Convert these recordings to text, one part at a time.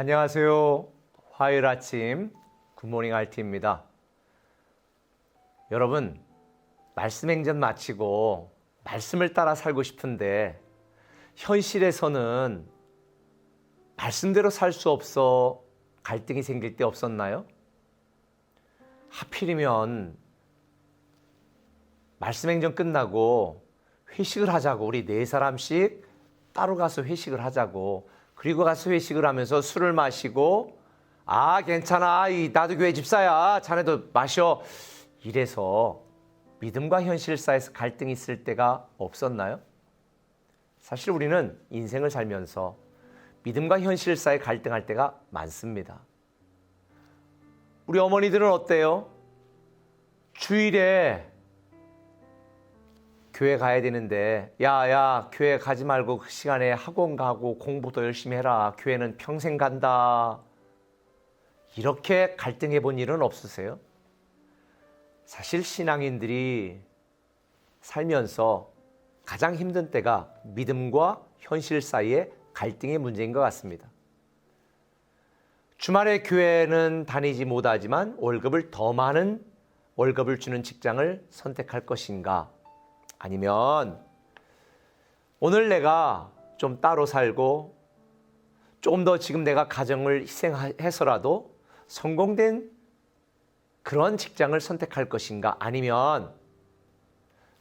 안녕하세요. 화요일 아침 굿모닝 RT입니다. 여러분, 말씀 행전 마치고 말씀을 따라 살고 싶은데 현실에서는 말씀대로 살 수 없어 갈등이 생길 때 없었나요? 하필이면 말씀 행전 끝나고 회식을 하자고, 우리 4사람씩 따로 가서 회식을 하자고, 그리고 가서 회식을 하면서 술을 마시고, 괜찮아, 나도 교회 집사야, 자네도 마셔, 이래서 믿음과 현실 사이에서 갈등이 있을 때가 없었나요? 사실 우리는 인생을 살면서 믿음과 현실 사이에 갈등할 때가 많습니다. 우리 어머니들은 어때요? 주일에 교회 가야 되는데, 야, 교회 가지 말고 그 시간에 학원 가고 공부도 열심히 해라. 교회는 평생 간다. 이렇게 갈등해 본 일은 없으세요? 사실 신앙인들이 살면서 가장 힘든 때가 믿음과 현실 사이의 갈등의 문제인 것 같습니다. 주말에 교회는 다니지 못하지만 월급을 더 많은 월급을 주는 직장을 선택할 것인가? 아니면 오늘 내가 좀 따로 살고 조금 더 지금 내가 가정을 희생해서라도 성공된 그런 직장을 선택할 것인가? 아니면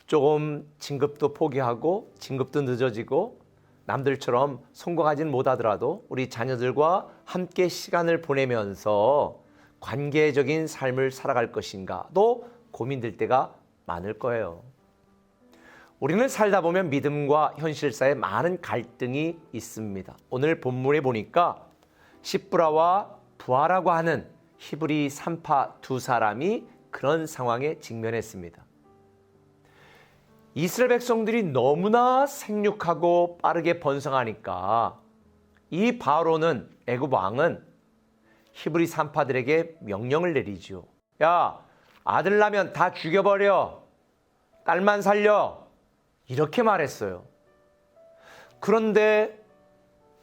조금 진급도 포기하고 진급도 늦어지고 남들처럼 성공하지는 못하더라도 우리 자녀들과 함께 시간을 보내면서 관계적인 삶을 살아갈 것인가도 고민될 때가 많을 거예요. 우리는 살다 보면 믿음과 현실 사이에 많은 갈등이 있습니다. 오늘 본문에 보니까 시브라와 부하라고 하는 히브리 산파 두 사람이 그런 상황에 직면했습니다. 이스라엘 백성들이 너무나 생육하고 빠르게 번성하니까 이 바로는, 애굽 왕은 히브리 산파들에게 명령을 내리죠. 야, 아들 나면 다 죽여버려. 딸만 살려. 이렇게 말했어요. 그런데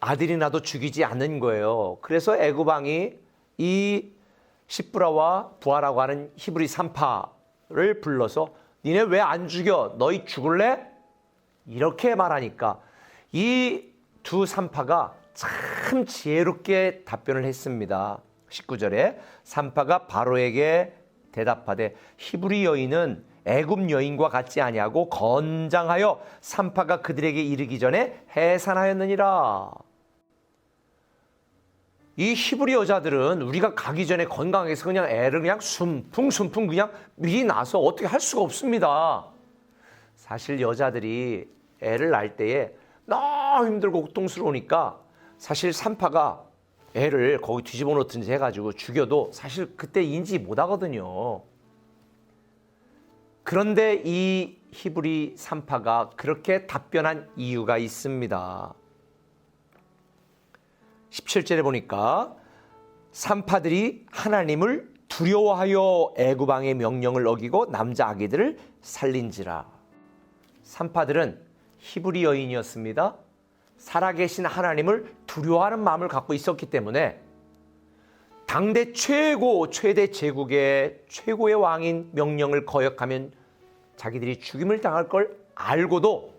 아들이 나도 죽이지 않는 거예요. 그래서 애굽 왕이 이 시브라와 부하라고 하는 히브리 산파를 불러서 니네 왜 안 죽여? 너희 죽을래? 이렇게 말하니까 이 두 산파가 참 지혜롭게 답변을 했습니다. 19절에 산파가 바로에게 대답하되 히브리 여인은 애굽 여인과 같지 아니하고 건장하여 산파가 그들에게 이르기 전에 해산하였느니라. 이 히브리 여자들은 우리가 가기 전에 건강해서 그냥 애를 그냥 숨풍 그냥 미리 낳아서 어떻게 할 수가 없습니다. 사실 여자들이 애를 낳을 때에 너무 힘들고 고통스러우니까 사실 산파가 애를 거기 뒤집어 놓든지 해가지고 죽여도 사실 그때 인지 못 하거든요. 그런데 이 히브리 산파가 그렇게 답변한 이유가 있습니다. 17절에 보니까 산파들이 하나님을 두려워하여 애굽 왕의 명령을 어기고 남자 아기들을 살린지라. 산파들은 히브리 여인이었습니다. 살아계신 하나님을 두려워하는 마음을 갖고 있었기 때문에 당대 최대 제국의 최고의 왕인 명령을 거역하면 자기들이 죽임을 당할 걸 알고도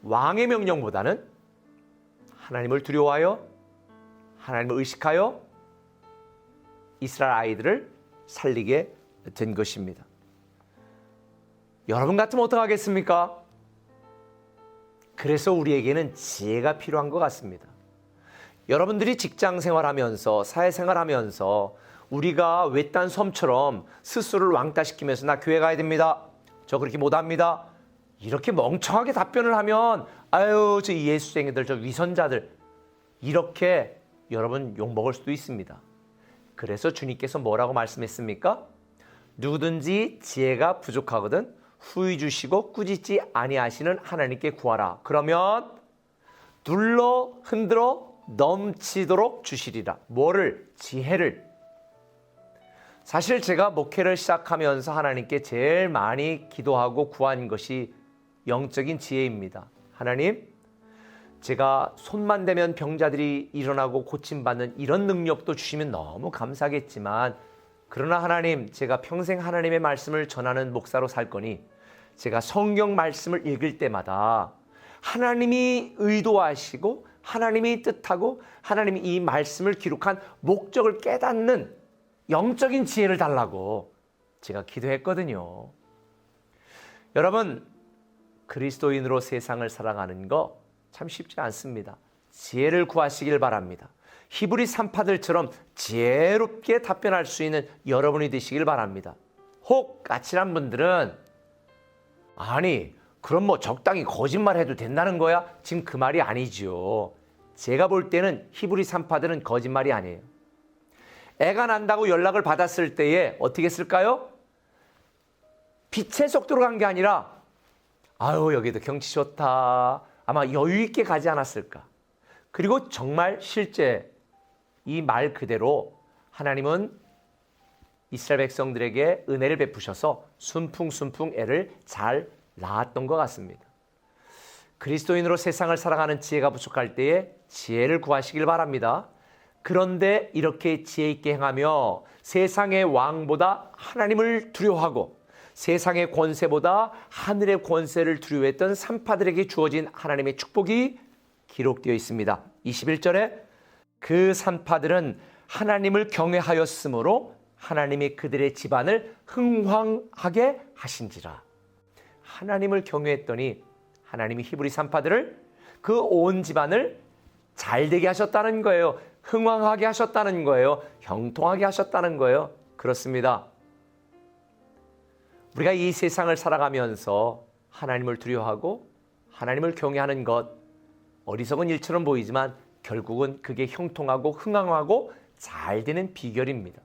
왕의 명령보다는 하나님을 두려워하여 하나님을 의식하여 이스라엘 아이들을 살리게 된 것입니다. 여러분 같으면 어떡하겠습니까? 그래서 우리에게는 지혜가 필요한 것 같습니다. 여러분들이 직장 생활하면서 사회생활하면서 우리가 외딴 섬처럼 스스로를 왕따시키면서 나 교회 가야 됩니다. 저 그렇게 못합니다. 이렇게 멍청하게 답변을 하면 저 예수쟁이들, 저 위선자들, 이렇게 여러분 욕먹을 수도 있습니다. 그래서 주님께서 뭐라고 말씀했습니까? 누구든지 지혜가 부족하거든 후히 주시고 꾸짖지 아니하시는 하나님께 구하라. 그러면 눌러 흔들어 넘치도록 주시리라. 뭐를? 지혜를. 사실 제가 목회를 시작하면서 하나님께 제일 많이 기도하고 구한 것이 영적인 지혜입니다. 하나님, 제가 손만 대면 병자들이 일어나고 고침받는 이런 능력도 주시면 너무 감사하겠지만, 그러나 하나님, 제가 평생 하나님의 말씀을 전하는 목사로 살 거니 제가 성경 말씀을 읽을 때마다 하나님이 의도하시고 하나님이 뜻하고 하나님이 이 말씀을 기록한 목적을 깨닫는 영적인 지혜를 달라고 제가 기도했거든요. 여러분, 그리스도인으로 세상을 살아가는 거 참 쉽지 않습니다. 지혜를 구하시길 바랍니다. 히브리 산파들처럼 지혜롭게 답변할 수 있는 여러분이 되시길 바랍니다. 혹 까칠한 분들은 아니 그럼 뭐 적당히 거짓말해도 된다는 거야? 지금 그 말이 아니죠. 제가 볼 때는 히브리 산파들은 거짓말이 아니에요. 애가 난다고 연락을 받았을 때에 어떻게 했을까요? 빛의 속도로 간 게 아니라 아유 여기도 경치 좋다. 아마 여유 있게 가지 않았을까. 그리고 정말 실제 이 말 그대로 하나님은 이스라엘 백성들에게 은혜를 베푸셔서 순풍순풍 애를 잘 낳았던 것 같습니다. 그리스도인으로 세상을 살아가는 지혜가 부족할 때에 지혜를 구하시길 바랍니다. 그런데 이렇게 지혜 있게 행하며 세상의 왕보다 하나님을 두려워하고 세상의 권세보다 하늘의 권세를 두려워했던 산파들에게 주어진 하나님의 축복이 기록되어 있습니다. 21절에 그 산파들은 하나님을 경외하였으므로 하나님이 그들의 집안을 흥황하게 하신지라. 하나님을 경외했더니 하나님이 히브리 산파들을 그 온 집안을 잘되게 하셨다는 거예요. 흥황하게 하셨다는 거예요. 형통하게 하셨다는 거예요. 그렇습니다. 우리가 이 세상을 살아가면서 하나님을 두려워하고 하나님을 경외하는 것, 어리석은 일처럼 보이지만 결국은 그게 형통하고 흥황하고 잘 되는 비결입니다.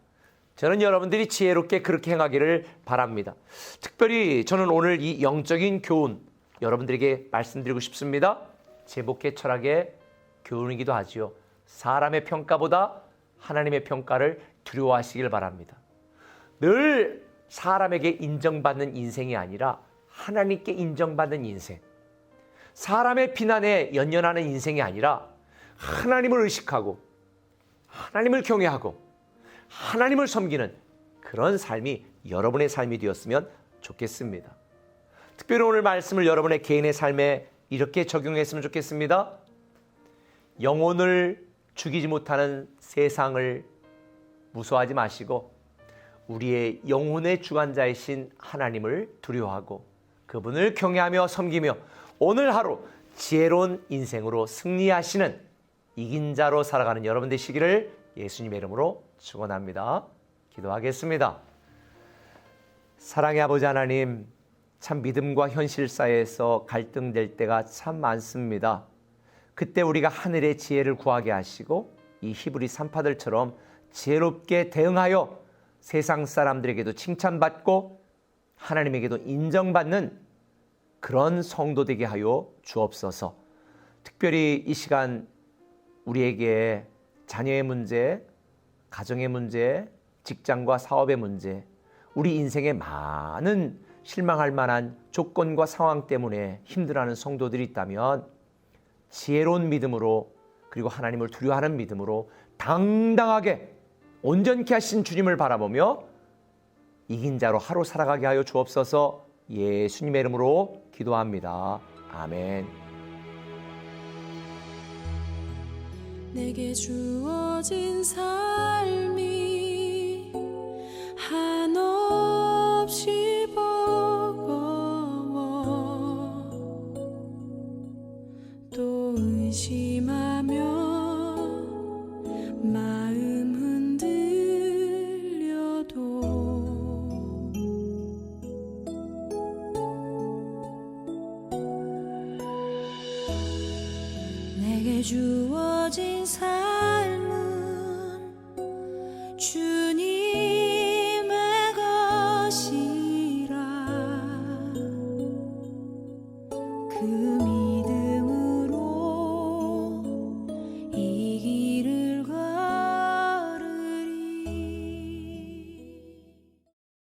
저는 여러분들이 지혜롭게 그렇게 행하기를 바랍니다. 특별히 저는 오늘 이 영적인 교훈 여러분들에게 말씀드리고 싶습니다. 제 목회 철학의 교훈이기도 하지요. 사람의 평가보다 하나님의 평가를 두려워하시길 바랍니다. 늘 사람에게 인정받는 인생이 아니라 하나님께 인정받는 인생, 사람의 비난에 연연하는 인생이 아니라 하나님을 의식하고 하나님을 경외하고 하나님을 섬기는 그런 삶이 여러분의 삶이 되었으면 좋겠습니다. 특별히 오늘 말씀을 여러분의 개인의 삶에 이렇게 적용했으면 좋겠습니다. 영혼을 죽이지 못하는 세상을 무서워하지 마시고 우리의 영혼의 주관자이신 하나님을 두려워하고 그분을 경외하며 섬기며 오늘 하루 지혜로운 인생으로 승리하시는 이긴 자로 살아가는 여러분 되시기를 예수님의 이름으로 축원합니다. 기도하겠습니다. 사랑의 아버지 하나님, 참 믿음과 현실 사이에서 갈등될 때가 참 많습니다. 그때 우리가 하늘의 지혜를 구하게 하시고 이 히브리 산파들처럼 지혜롭게 대응하여 세상 사람들에게도 칭찬받고 하나님에게도 인정받는 그런 성도 되게 하여 주옵소서. 특별히 이 시간 우리에게 자녀의 문제, 가정의 문제, 직장과 사업의 문제, 우리 인생에 많은 실망할 만한 조건과 상황 때문에 힘들어하는 성도들이 있다면 지혜로운 믿음으로 그리고 하나님을 두려워하는 믿음으로 당당하게 온전케 하신 주님을 바라보며 이긴 자로 하루 살아가게 하여 주옵소서. 예수님의 이름으로 기도합니다. 아멘. 내게 주어진 삶이 한없이 버거워 또 의심하며 마음 흔들려도 내게 주어진 삶